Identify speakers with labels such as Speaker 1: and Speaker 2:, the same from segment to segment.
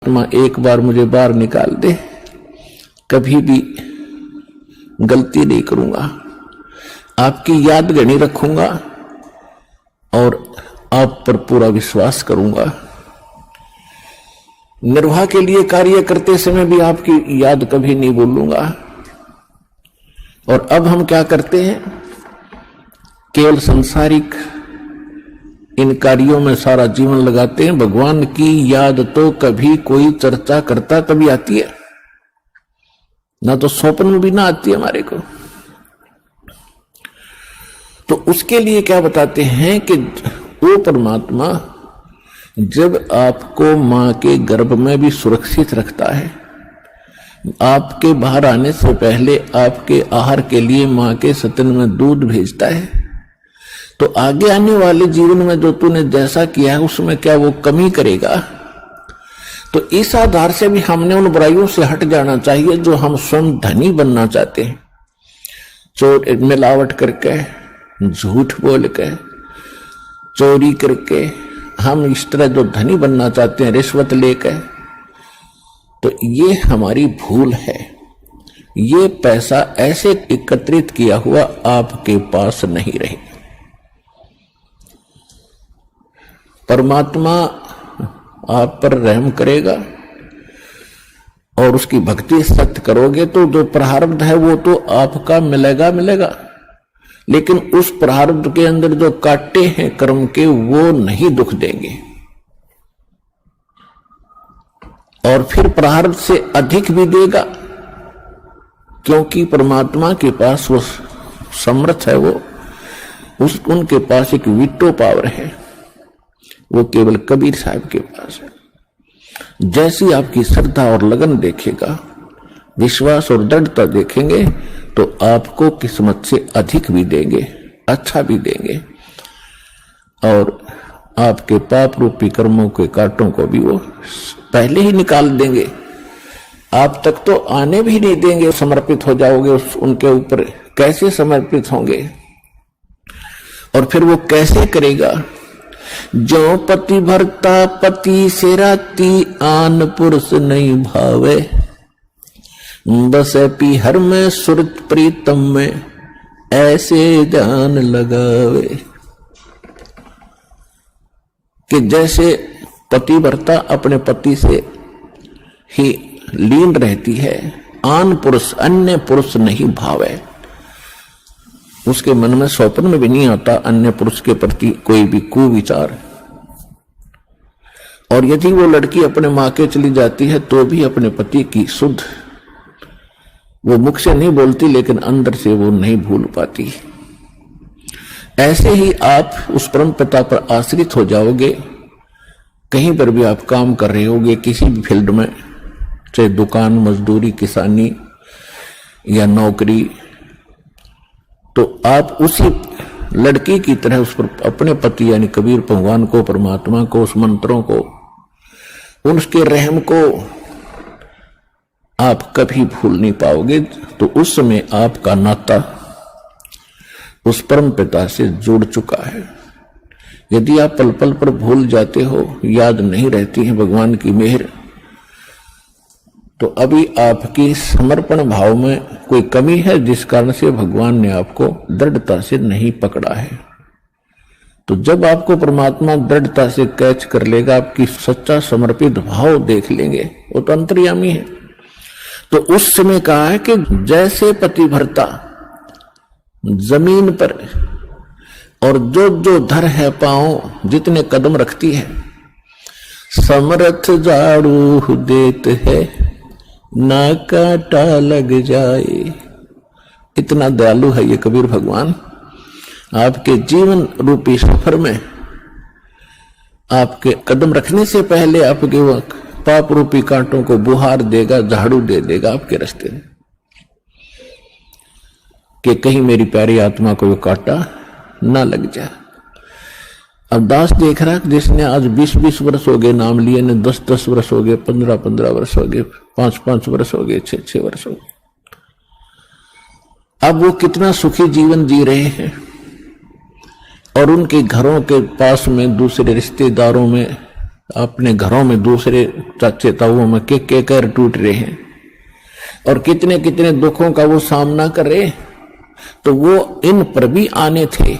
Speaker 1: परमात्मा एक बार मुझे बाहर निकाल दे, कभी भी गलती नहीं करूंगा, आपकी याद गणी रखूंगा और आप पर पूरा विश्वास करूंगा। निर्वाह के लिए कार्य करते समय भी आपकी याद कभी नहीं भूलूंगा। और अब हम क्या करते हैं, केवल सांसारिक इन कार्यों में सारा जीवन लगाते हैं। भगवान की याद तो कभी कोई चर्चा करता तभी आती है, ना तो स्वप्न में भी ना आती है हमारे को। तो उसके लिए क्या बताते हैं कि वो परमात्मा जब आपको मां के गर्भ में भी सुरक्षित रखता है, आपके बाहर आने से पहले आपके आहार के लिए मां के स्तन में दूध भेजता है, तो आगे आने वाले जीवन में जो तूने जैसा किया है उसमें क्या वो कमी करेगा। तो इस आधार से भी हमने उन बुराइयों से हट जाना चाहिए जो हम स्वयं धनी बनना चाहते हैं। चोर मिलावट करके, झूठ बोल के, चोरी करके हम इस तरह जो धनी बनना चाहते हैं, रिश्वत लेकर, तो ये हमारी भूल है। ये पैसा ऐसे एकत्रित किया हुआ आपके पास नहीं रहे। परमात्मा आप पर रहम करेगा और उसकी भक्ति सत्य करोगे तो जो प्रारब्ध है वो तो आपका मिलेगा मिलेगा, लेकिन उस प्रारब्ध के अंदर जो काटे हैं कर्म के वो नहीं दुख देंगे। और फिर प्रारब्ध से अधिक भी देगा, क्योंकि परमात्मा के पास वो समर्थ है, उनके पास एक वीटो पावर है, वो केवल कबीर साहब के पास है। जैसी आपकी श्रद्धा और लगन देखेगा, विश्वास और दृढ़ता देखेंगे, तो आपको किस्मत से अधिक भी देंगे, अच्छा भी देंगे, और आपके पाप रूपी कर्मों के कांटों को भी वो पहले ही निकाल देंगे। आप तक तो आने भी नहीं देंगे, समर्पित हो जाओगे उनके ऊपर। कैसे समर्पित होंगे और फिर वो कैसे करेगा? जो पति भरता पति से राती, आन पुरुष नहीं भावे, बसे पी हर में सुरत प्रीतम में, ऐसे जान लगावे। कि जैसे पति भरता अपने पति से ही लीन रहती है, आन पुरुष अन्य पुरुष नहीं भावे, उसके मन में स्वप्न में भी नहीं आता अन्य पुरुष के प्रति कोई भी कुविचार। और यदि वो लड़की अपने मां के चली जाती है तो भी अपने पति की शुद्ध, वो मुख से नहीं बोलती लेकिन अंदर से वो नहीं भूल पाती। ऐसे ही आप उस परम पिता पर आश्रित हो जाओगे। कहीं पर भी आप काम कर रहे होगे, किसी भी फील्ड में, चाहे दुकान, मजदूरी, किसानी या नौकरी, तो आप उसी लड़की की तरह उस पर अपने पति यानी कबीर भगवान को, परमात्मा को, उस मंत्रों को, उसके रहम को आप कभी भूल नहीं पाओगे। तो उस समय आपका नाता उस परम पिता से जुड़ चुका है। यदि आप पल पल पर भूल जाते हो, याद नहीं रहती है भगवान की मेहर, तो अभी आपकी समर्पण भाव में कोई कमी है, जिस कारण से भगवान ने आपको दृढ़ता से नहीं पकड़ा है। तो जब आपको परमात्मा दृढ़ता से कैच कर लेगा, आपकी सच्चा समर्पित भाव देख लेंगे, वो तो अंतर्यामी है। तो उस समय कहा है कि जैसे पति भरता जमीन पर, और जो जो धर है पांव, जितने कदम रखती है, समर्थ झाड़ू देत है, ना कांटा लग जाए। इतना दयालु है ये कबीर भगवान। आपके जीवन रूपी सफर में आपके कदम रखने से पहले आपके वो पाप रूपी कांटों को बुहार देगा, झाड़ू दे देगा आपके रास्ते में, कि कहीं मेरी प्यारी आत्मा को वो कांटा ना लग जाए। अब दास देख रहा है, जिसने आज 20-20 वर्ष हो गए नाम लिए, ने 10-10 वर्ष हो गए, 15-15 वर्ष हो गए, 5-5 वर्ष हो गए, 6-6 वर्ष हो गए, अब वो कितना सुखी जीवन जी रहे हैं। और उनके घरों के पास में दूसरे रिश्तेदारों में अपने घरों में दूसरे चाचे ताऊओं में के कर टूट रहे हैं और कितने कितने दुखों का वो सामना कर रहे, तो वो इन पर भी आने थे।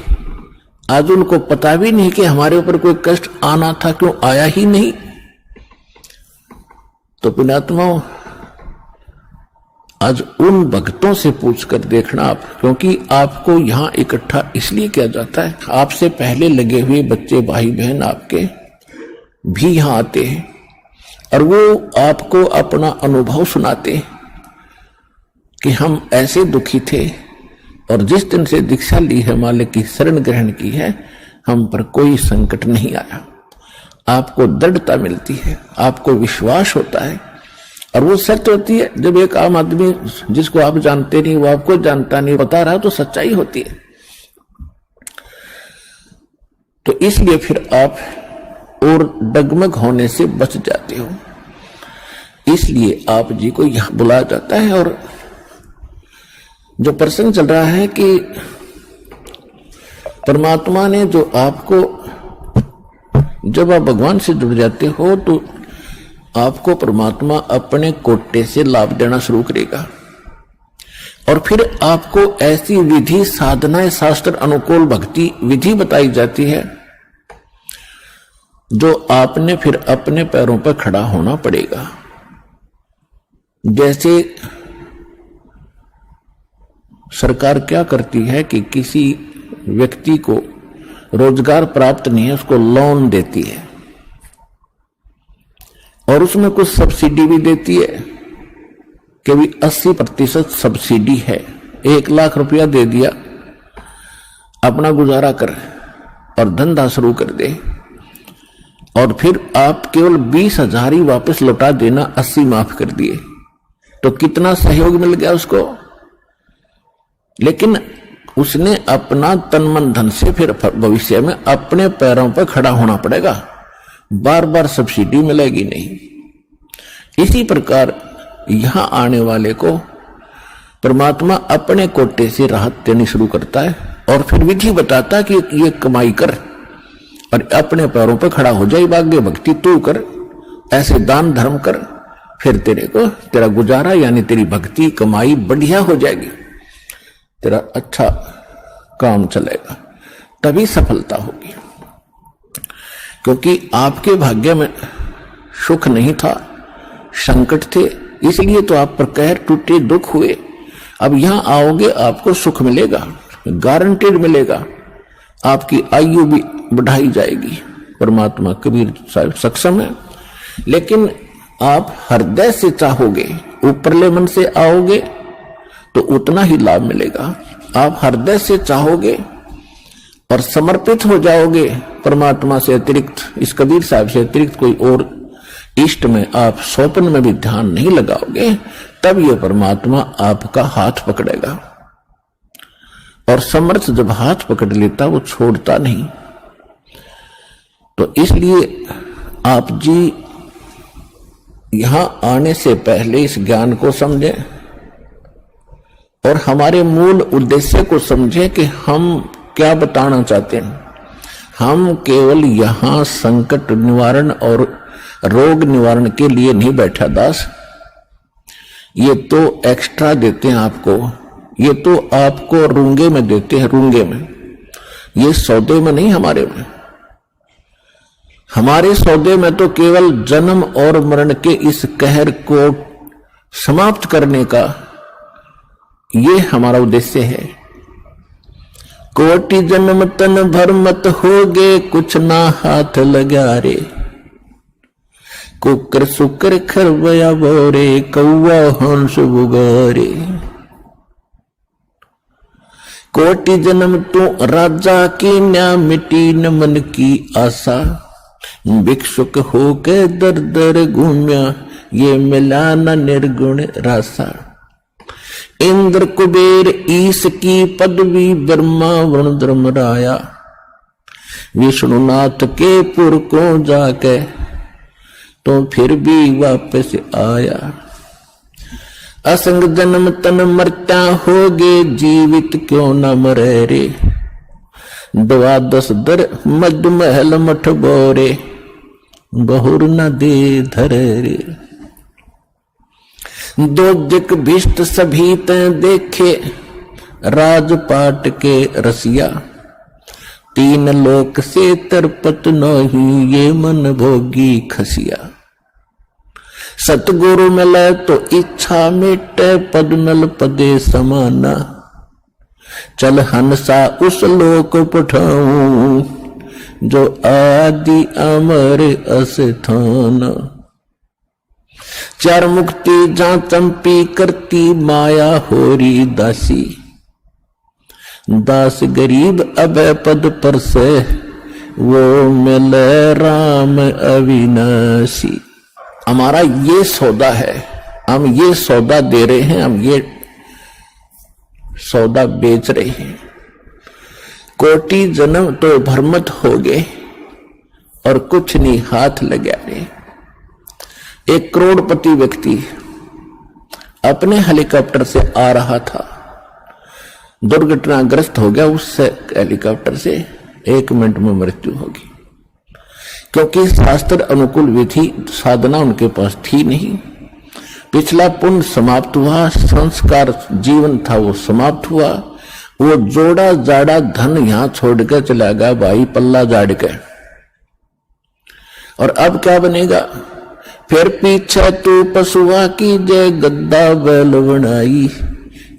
Speaker 1: आज उनको पता भी नहीं कि हमारे ऊपर कोई कष्ट आना था, क्यों आया ही नहीं। तो पुण्यात्माओं, आज उन भक्तों से पूछकर देखना आप, क्योंकि आपको यहां इकट्ठा इसलिए किया जाता है, आपसे पहले लगे हुए बच्चे भाई बहन आपके भी यहां आते हैं और वो आपको अपना अनुभव सुनाते हैं कि हम ऐसे दुखी थे और जिस दिन से दीक्षा ली है, मालिक की शरण ग्रहण की है, हम पर कोई संकट नहीं आया। आपको दृढ़ता मिलती है, आपको विश्वास होता है और वो सत्य होती है। जब एक आम आदमी जिसको आप जानते नहीं, वो आपको जानता नहीं, बता रहा तो सच्चाई होती है। तो इसलिए फिर आप और डगमग होने से बच जाते हो। इसलिए आप जी को यहां बुलाया जाता है। और जो प्रसंग चल रहा है कि परमात्मा ने जो आपको, जब आप भगवान से जुड़ जाते हो तो आपको परमात्मा अपने कोटे से लाभ देना शुरू करेगा और फिर आपको ऐसी विधि साधनाएं, शास्त्र अनुकूल भक्ति विधि बताई जाती है जो आपने फिर अपने पैरों पर खड़ा होना पड़ेगा। जैसे सरकार क्या करती है कि किसी व्यक्ति को रोजगार प्राप्त नहीं है, उसको लोन देती है और उसमें कुछ सब्सिडी भी देती है कि भी 80% सब्सिडी है। 1 लाख रुपया दे दिया, अपना गुजारा कर और धंधा शुरू कर दे और फिर आप केवल 20,000 ही वापस लौटा देना, 80 माफ कर दिए, तो कितना सहयोग मिल गया उसको। लेकिन उसने अपना तन मन धन से फिर भविष्य में अपने पैरों पर खड़ा होना पड़ेगा, बार बार सब्सिडी मिलेगी नहीं। इसी प्रकार यहां आने वाले को परमात्मा अपने कोटे से राहत देनी शुरू करता है और फिर विधि बताता कि ये कमाई कर और अपने पैरों पर खड़ा हो जाए, भाग्य भक्ति तू कर, ऐसे दान धर्म कर, फिर तेरे को तेरा गुजारा यानी तेरी भक्ति कमाई बढ़िया हो जाएगी, तेरा अच्छा काम चलेगा, तभी सफलता होगी। क्योंकि आपके भाग्य में सुख नहीं था, संकट थे, इसलिए तो आप पर कहर टूटे, दुख हुए। अब यहां आओगे आपको सुख मिलेगा, गारंटेड मिलेगा, आपकी आयु भी बढ़ाई जाएगी। परमात्मा कबीर साहब सक्षम है। लेकिन आप हृदय से चाहोगे, ऊपरले मन से आओगे तो उतना ही लाभ मिलेगा। आप हृदय से चाहोगे और समर्पित हो जाओगे परमात्मा से अतिरिक्त, इस कबीर साहब से अतिरिक्त कोई और इष्ट में आप स्वप्न में भी ध्यान नहीं लगाओगे, तब यह परमात्मा आपका हाथ पकड़ेगा। और समर्थ जब हाथ पकड़ लेता वो छोड़ता नहीं। तो इसलिए आप जी यहां आने से पहले इस ज्ञान को समझें और हमारे मूल उद्देश्य को समझें कि हम क्या बताना चाहते हैं। हम केवल यहां संकट निवारण और रोग निवारण के लिए नहीं बैठा दास, ये तो एक्स्ट्रा देते हैं आपको, ये तो आपको रूंगे में देते हैं, रूंगे में, ये सौदे में नहीं। हमारे सौदे में तो केवल जन्म और मरण के इस कहर को समाप्त करने का ये हमारा उद्देश्य है। कोटि जन्म तन भर मत होगे, कुछ ना हाथ लगा रे, कुकर सुकर खरवया बोरे, कौवा हंस बुगारे। कोटि जन्म तू राजा की न्या, मिटी न मन की आशा, भिक्षुक होके दर दर घूम्या, ये मिला न निर्गुण रासा। इंद्र कुबेर ईश की पदवी, ब्रह्मा वरुण धर्मराया, विष्णुनाथ के पुर को जाके तो फिर भी वापस आया। असंग जन्म तन मरता होगे, जीवित क्यों न मरे रे, 12 दर मद महल मठ बोरे, बहुर न दे धरे रे। दो दिक भिष्ट सभी ते देखे, राजपाट के रसिया। तीन लोक से तरपत नहीं, ये मन भोगी खसिया। सतगुरु मिले तो इच्छा मिटे, पद नल पदे समाना। चल हंसा उस लोक पठाऊं, जो आदि अमर अस्थान। चार मुक्ति जा चंपी करती, माया होरी दासी। दास गरीब अभय पद पर से, वो मिले राम अविनाशी। हमारा ये सौदा है, हम ये सौदा दे रहे हैं, हम ये सौदा बेच रहे हैं। कोटि जन्म तो भ्रमत हो गए, और कुछ नहीं हाथ लगा रहे। एक करोड़पति व्यक्ति अपने हेलीकॉप्टर से आ रहा था, दुर्घटनाग्रस्त हो गया। उससे हेलीकॉप्टर से 1 मिनट में मृत्यु होगी, क्योंकि शास्त्र अनुकूल विधि साधना उनके पास थी नहीं। पिछला पुण्य समाप्त हुआ, संस्कार जीवन था वो समाप्त हुआ। वो जोड़ा जाड़ा धन यहां छोड़ कर चला गया भाई, पल्ला जाड़ के। और अब क्या बनेगा? फिर पीछे तू पशुआ की जय, गद्दा बैल बनाई।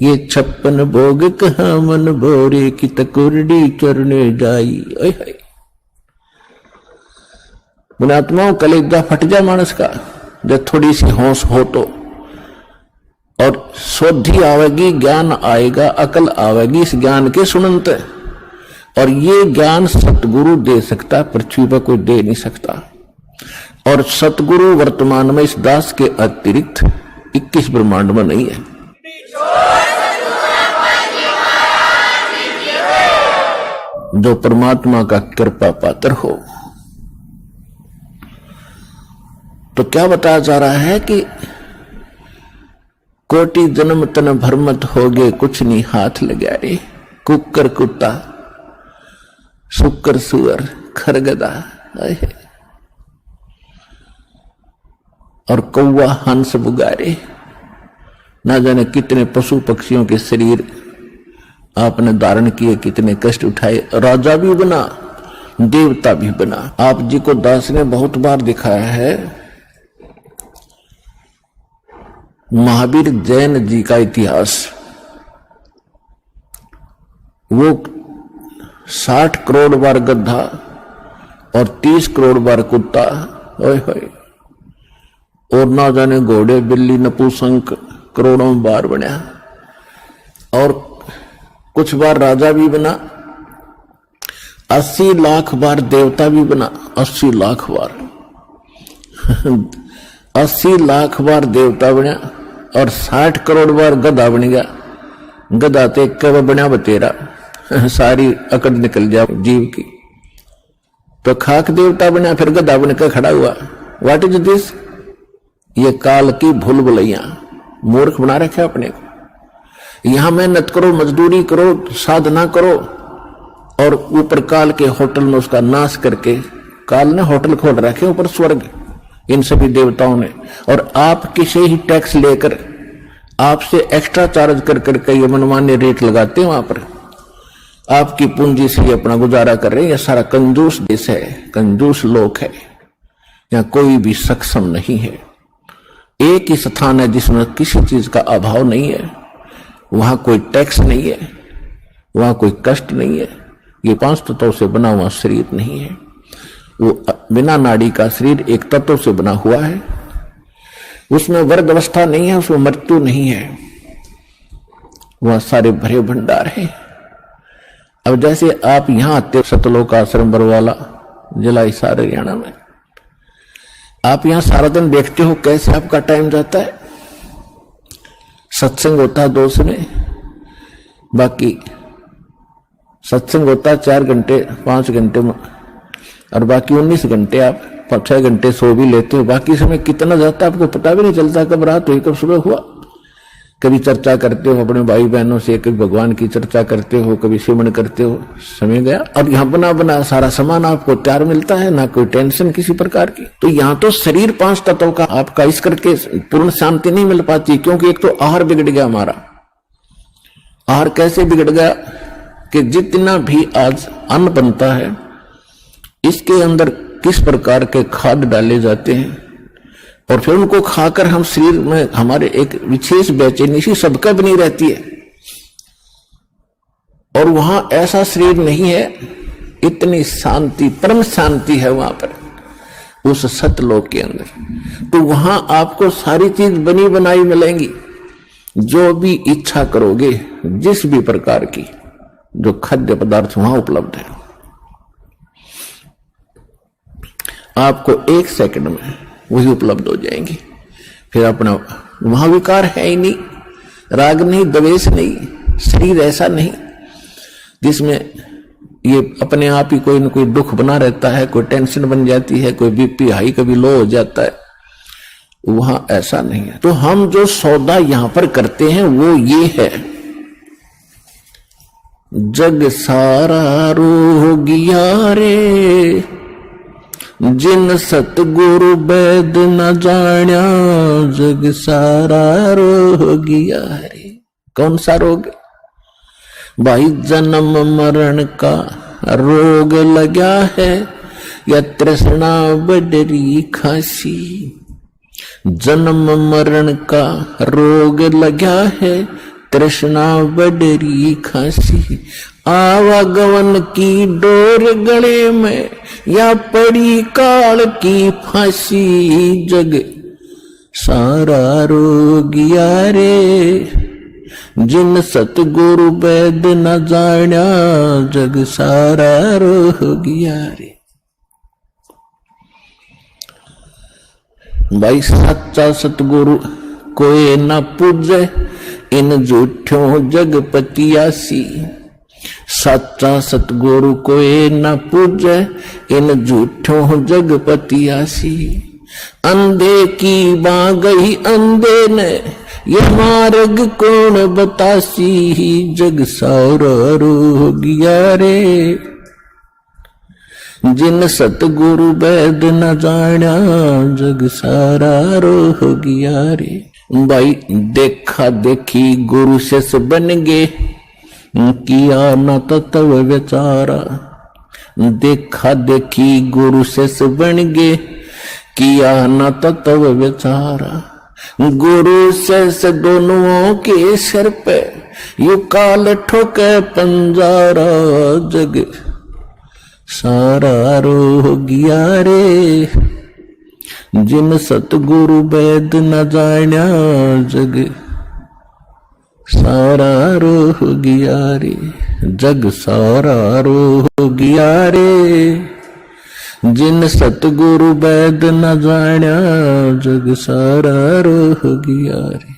Speaker 1: ये 56 भोग कहा मन भोरे, की तकुरडी चरने जाई। पुण्यात्माओं, कलेजा फट जा मानस का जब थोड़ी सी होश हो तो, और शुद्धि आवेगी, ज्ञान आएगा, अकल आवेगी इस ज्ञान के सुनंत। और ये ज्ञान सतगुरु दे सकता, पृथ्वी पर कोई दे नहीं सकता। और सतगुरु वर्तमान में इस दास के अतिरिक्त 21 ब्रह्मांड में नहीं है। जो परमात्मा का कृपा पात्र हो। तो क्या बताया जा रहा है कि कोटि जन्म तन भ्रमत हो गए, कुछ नहीं हाथ लगा रे। कुकर कुत्ता, शुकर सुअर, खरगदा और कौवा हंस बुगारे, ना जाने कितने पशु पक्षियों के शरीर आपने धारण किए, कितने कष्ट उठाए। राजा भी बना, देवता भी बना। आप जी को दास ने बहुत बार दिखाया है। महावीर जैन जी का इतिहास, वो 60 करोड़ बार गधा और 30 करोड़ बार कुत्ता, और ना जाने घोड़े बिल्ली नपुंसक करोड़ों बार बना। और कुछ बार राजा भी बना, 80 लाख बार देवता भी बना। 80 लाख बार 80 लाख बार देवता बना, और 60 करोड़ बार गधा बन गया। गधा तो एक बना बतेरा, सारी अकड़ निकल जा जीव की। तो खाक देवता बना, फिर गधा बनकर खड़ा हुआ। What is this? ये काल की भूल भुलैया, मूर्ख बना रखे अपने को। यहां मेहनत करो, मजदूरी करो, साधना करो, और ऊपर काल के होटल में उसका नाश करके, काल ने होटल खोल रखे ऊपर स्वर्ग इन सभी देवताओं ने। और आप किसी ही टैक्स लेकर, आपसे एक्स्ट्रा चार्ज कर करके ये मनमान्य रेट लगाते हैं। वहां पर आपकी पूंजी से ये अपना गुजारा कर रहे हैं। यह सारा कंजूस देश है, कंजूस लोक है। यहाँ कोई भी सक्षम नहीं है। एक ही स्थान है जिसमें किसी चीज का अभाव नहीं है। वहां कोई टैक्स नहीं है, वहां कोई कष्ट नहीं है। ये 5 तत्वों से बना हुआ शरीर नहीं है। वो बिना नाड़ी का शरीर एक तत्व से बना हुआ है। उसमें वर्ग अवस्था नहीं है, उसमें मृत्यु नहीं है। वहां सारे भरे भंडार हैं। अब जैसे आप यहां आते, सतलोक आश्रम बरवाला, जिला हिसार, हरियाणा में, आप यहां सारा दिन देखते हो कैसे आपका टाइम जाता है। सत्संग होता है 2 में, बाकी सत्संग होता है 4 घंटे 5 घंटे में, और बाकी 19 घंटे आप 6 घंटे सो भी लेते हो। बाकी समय कितना जाता है आपको पता भी नहीं चलता, कब रात हुई कब सुबह हुआ। कभी चर्चा करते हो अपने भाई बहनों से, कभी भगवान की चर्चा करते हो, कभी सिमरन करते हो, समय गया। और यहाँ बना बना सारा सामान आपको तैयार मिलता है, ना कोई टेंशन किसी प्रकार की। तो यहाँ तो शरीर 5 तत्वों का आपका इस करके पूर्ण शांति नहीं मिल पाती, क्योंकि एक तो आहार बिगड़ गया हमारा। आहार कैसे बिगड़ गया कि जितना भी आज अन्न बनता है इसके अंदर किस प्रकार के खाद डाले जाते हैं, और फिर उनको खाकर हम शरीर में हमारे एक विशेष बेचैनी सी सबका बनी रहती है। और वहां ऐसा शरीर नहीं है, इतनी शांति, परम शांति है वहां पर उस सतलोक के अंदर। तो वहां आपको सारी चीज बनी बनाई मिलेंगी, जो भी इच्छा करोगे, जिस भी प्रकार की जो खाद्य पदार्थ वहां उपलब्ध है, आपको 1 सेकंड में वही उपलब्ध हो जाएंगे। फिर अपना वहां विकार है ही नहीं, राग नहीं, द्वेष नहीं, शरीर ऐसा नहीं जिसमें ये अपने आप ही कोई न कोई दुख बना रहता है, कोई टेंशन बन जाती है, कोई बीपी हाई कभी लो हो जाता है, वहां ऐसा नहीं है। तो हम जो सौदा यहां पर करते हैं वो ये है, जग सारा रोगिया रे, जिन सतगुरु वैद न जान्या, जग सारा रोगिया रे। कौन सा रोग? भाई जन्म मरण का रोग लगा है, या तृष्णा बडरी खासी। जन्म मरण का रोग लगा है, तृष्णा बडरी खासी। आवागमन की डोर गले में, या पड़ी काल की फांसी। जग सारा रोगिया रे, जिन सतगुरु वैद न जान्या, जग सारा रोगिया रे। भाई सच्चा सतगुरु कोई न पूजे, इन झूठों जगपतियासी। सच्चा सतगुरु कोई न पूजे, इन झूठों जगपतियासी। अंधे की बां गई अंधे ने, ये मार्ग कौन बतासी। जग सारा रोगिया रे, जिन सतगुरु वैद न जान्या, जग सारा रोगिया रे। भाई देखा देखी गुरु शिष्य बन गे, किया न तत्व विचारा। देखा देखी गुरु शिष्य बन गे, किया न तत्व विचारा। गुरु शिष्य दोनों के सिर पे, यू काल ठोके पंजारा। जग सारा रोगिया रे, जिन सतगुरु वैद न जान्या, जग सारा रोगिया रे। जग सारा रोगिया रे, जिन सतगुरु वैद न जान्या, जग सारा रोगिया रे।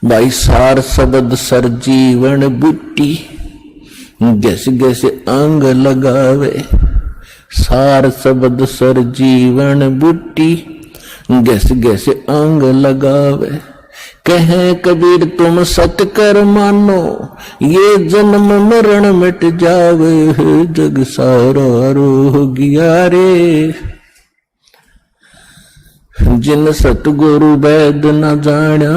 Speaker 1: भाई सार शब्द सर जीवन बुट्टी, गैस गैस अंग लगावे। सार शब्द सर जीवन बुट्टी, गैस गैस अंग लगावे। कहे कबीर तुम सत कर मानो, ये जन्म मरण मिट जावे। जग सारा रोगिया रे, जिन सतगुरु वैद न जान्या,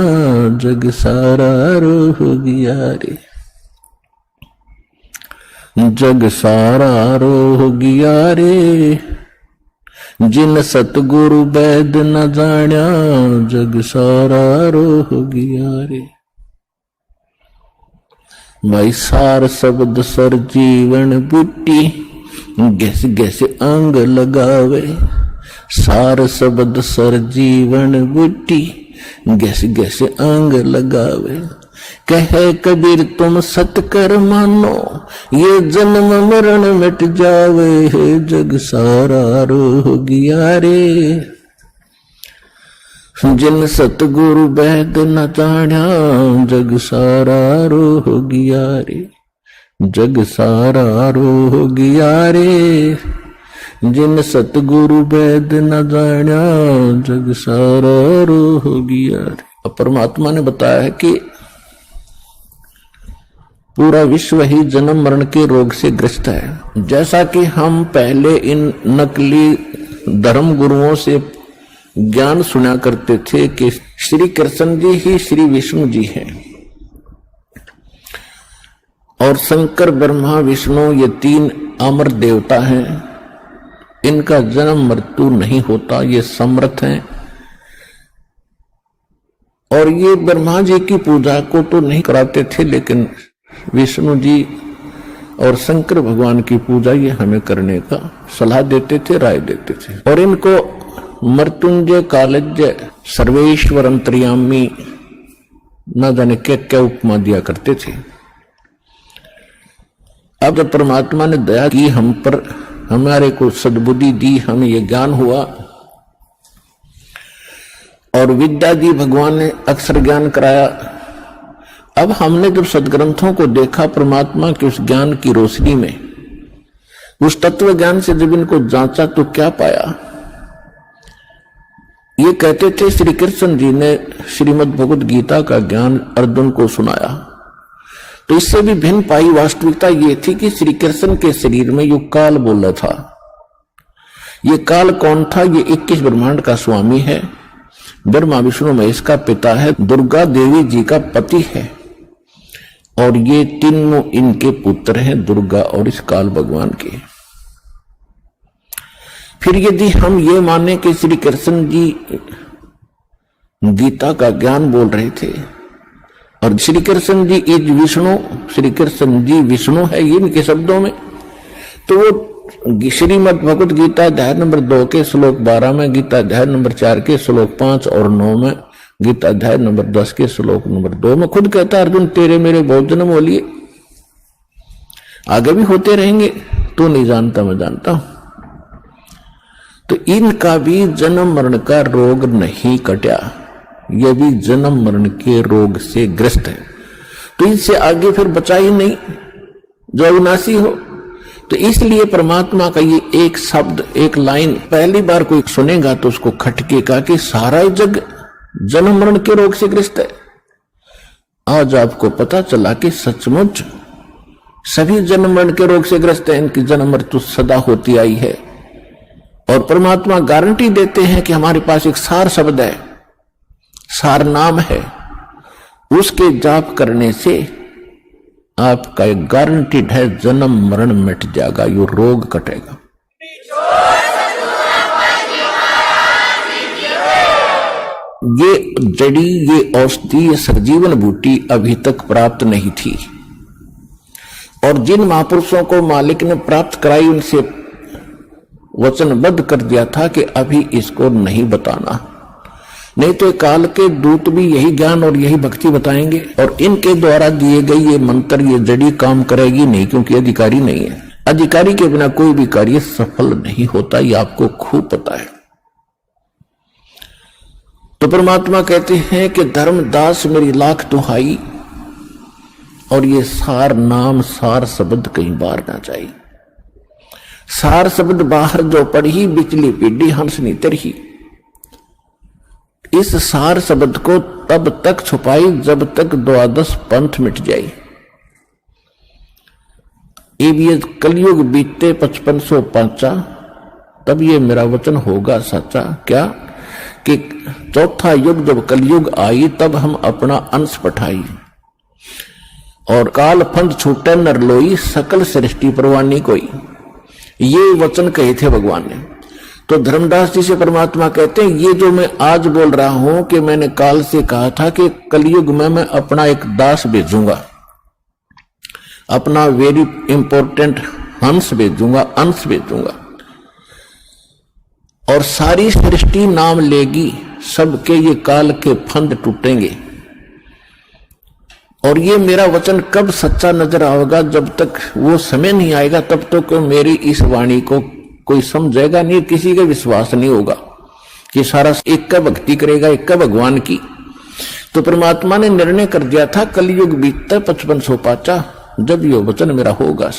Speaker 1: जग सारा रोगिया रे। जग सारा रोगिया रे, जिन सतगुरु वैद न जान्या, जग सारा रोगिया रे। भाई सार शब्द सर जीवन बुट्टी, गैस गैस अंग लगावे। सार शब्द सर जीवन बुट्टी, गैस गैस अंग लगावे। कहे कबीर तुम सत कर मानो, ये जन्म मरण मिट जावे। जग सारा रोगिया रे, जिन सतगुरु वैद न जान्या, जग सारा रोगिया रे। जग सारा रोगिया रे, जिन सतगुरु वेद न जाना जग सारा रोह गया। अब परमात्मा ने बताया है कि पूरा विश्व ही जन्म मरण के रोग से ग्रस्त है। जैसा कि हम पहले इन नकली धर्म गुरुओं से ज्ञान सुना करते थे कि श्री कृष्ण जी ही श्री विष्णु जी हैं और शंकर ब्रह्मा विष्णु ये तीन अमर देवता हैं, इनका जन्म मृत्यु नहीं होता, ये समर्थ हैं। और ये ब्रह्मा जी की पूजा को तो नहीं कराते थे, लेकिन विष्णु जी और शंकर भगवान की पूजा ये हमें करने का सलाह देते थे, राय देते थे। और इनको मृत्युंजय कालज्य सर्वेश्वर अंतर्यामी न जाने क्या क्या उपमा दिया करते थे। अब जब परमात्मा ने दया की हम पर, हमारे को सद्बुद्धि दी, हमें यह ज्ञान हुआ और विद्या दी, भगवान ने अक्षर ज्ञान कराया। अब हमने जब सदग्रंथों को देखा परमात्मा के उस ज्ञान की रोशनी में, उस तत्व ज्ञान से जब इनको जांचा तो क्या पाया? ये कहते थे श्री कृष्ण जी ने श्रीमद् भगवद गीता का ज्ञान अर्जुन को सुनाया, तो इससे भी भिन्न पाई वास्तविकता ये थी कि श्री कृष्ण के शरीर में यो काल बोल रहा था। ये काल कौन था? ये 21 ब्रह्मांड का स्वामी है, ब्रह्मा विष्णु महेश का पिता है, दुर्गा देवी जी का पति है और ये तीनों इनके पुत्र हैं, दुर्गा और इस काल भगवान के। फिर यदि हम ये माने कि श्री कृष्ण जी गीता का ज्ञान बोल रहे थे और श्री कृष्ण जी इज विष्णु, श्री कृष्ण जी विष्णु है ये इनके शब्दों में, तो वो श्रीमद् भगवद गीता अध्याय नंबर 2 के श्लोक 12 में, गीता अध्याय नंबर 4 के श्लोक 5 और 9 में, गीता अध्याय नंबर 10 के श्लोक नंबर 2 में खुद कहता अर्जुन तेरे मेरे बहुत जन्म हो लिए, आगे भी होते रहेंगे, तू नहीं जानता मैं जानता हूं। तो इनका भी जन्म मरण का रोग नहीं कटा, ये भी जन्म मरण के रोग से ग्रस्त है, तो इससे आगे फिर बचा ही नहीं जो अविनाशी हो। तो इसलिए परमात्मा का ये एक शब्द, एक लाइन पहली बार कोई सुनेगा तो उसको खटकेगा कि सारा जग जन्म मरण के रोग से ग्रस्त है। आज आपको पता चला कि सचमुच सभी जन्म मरण के रोग से ग्रस्त है, इनकी जन्म मृत्यु सदा होती आई है। और परमात्मा गारंटी देते हैं कि हमारे पास एक सार शब्द है, सार नाम है, उसके जाप करने से आपका एक गारंटीड है जन्म मरण मिट जाएगा, यो रोग कटेगा। ये जड़ी, ये औषधि, ये सर्जीवन बूटी अभी तक प्राप्त नहीं थी और जिन महापुरुषों को मालिक ने प्राप्त कराई उनसे वचनबद्ध कर दिया था कि अभी इसको नहीं बताना, नहीं तो काल के दूत भी यही ज्ञान और यही भक्ति बताएंगे और इनके द्वारा दिए गए ये मंत्र, ये जड़ी काम करेगी नहीं, क्योंकि अधिकारी नहीं है। अधिकारी के बिना कोई भी कार्य सफल नहीं होता, ये आपको खूब पता है। तो परमात्मा कहते हैं कि धर्मदास मेरी लाख दुहाई, और ये सार नाम, सार शब्द कई बार ना चाहिए। सार शब्द बाहर जो पढ़ी बिचली पीढ़ी हंस नी तरही, इस सार शब्द को तब तक छुपाई जब तक द्वादश पंथ मिट जाए। ये कलयुग बीते 5505 तब ये मेरा वचन होगा सच्चा। क्या कि चौथा युग जब कलयुग आई तब हम अपना अंश पठाई और काल फंद छूटे नरलोई, सकल सृष्टि परवानी कोई, ये वचन कहे थे भगवान ने। तो धर्मदास जी से परमात्मा कहते हैं ये जो मैं आज बोल रहा हूं कि मैंने काल से कहा था कि कलयुग में मैं अपना एक दास भेजूंगा, अपना वेरी इंपॉर्टेंट हंस भेजूंगा, अंश भेजूंगा और सारी सृष्टि नाम लेगी, सबके ये काल के फंद टूटेंगे। और ये मेरा वचन कब सच्चा नजर आएगा? जब तक वो समय नहीं आएगा तब तक तो मेरी इस वाणी को कोई समझेगा नहीं, किसी का विश्वास नहीं होगा कि सारा एक का भक्ति करेगा, एक का भगवान की। तो परमात्मा ने निर्णय कर दिया था कलयुग बीतता 5505 जब ये वचन मेरा होगा।